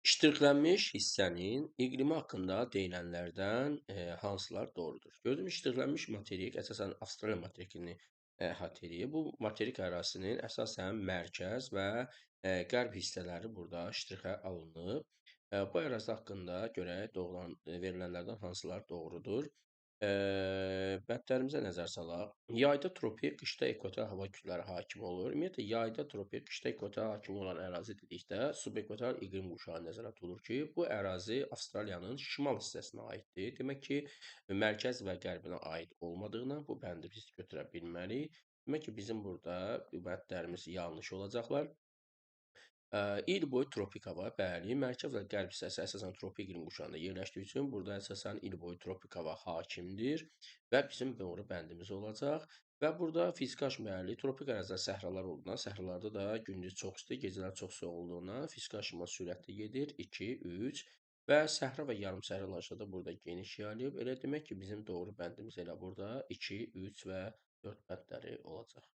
İştiqlənmiş hissənin iqlimi haqqında deyilənlərdən, hansılar doğrudur? Gördüyümüz iştiqlənmiş materik əsasən Avstraliya materikini əhatə eləyir. Bu materik ərazisinin əsasən mərkəz və, qərb hissələri burada ştrixə alınıb. Bu ərazi haqqında görək doğulan verilənlərdən hansılar doğrudur? Bəndlərimizə nəzər salaq. Yayda tropik, qışda ekvator hava kütlələri hakim olur. Ümumiyyətlə, yayda tropik, qışda ekvator hakim olan ərazi dedikdə, subekvator iqlim qurşağı nəzərdə tutulur ki, bu ərazi Avstraliyanın şimal hissəsinə aiddir. Demək ki, mərkəz və qərbinə aid olmadığından bu bəndi biz götürə bilmərik. Demək ki, bizim burada bu bəndlərimiz yanlış olacaqlar. İl boyu tropik hava, bəli, mərkəz və qərb hissəsi əsasən tropik iqlim qurşağında yerləşdiyi üçün burada əsasən il boyu tropik hava hakimdir və bizim doğru bəndimiz olacaq. Və burada fiziki aşımlı tropik ərazilər səhralar olduğundan, səhralarda da gündüz çox isti, gecələr çox soyuq olduğundan fiziki aşınma sürətli gedir, 2, 3 və səhra və yarım səhralar da burada geniş yayılıb. Elə demək ki, bizim doğru bəndimiz elə burada 2, 3 və 4 bəndləri olacaq.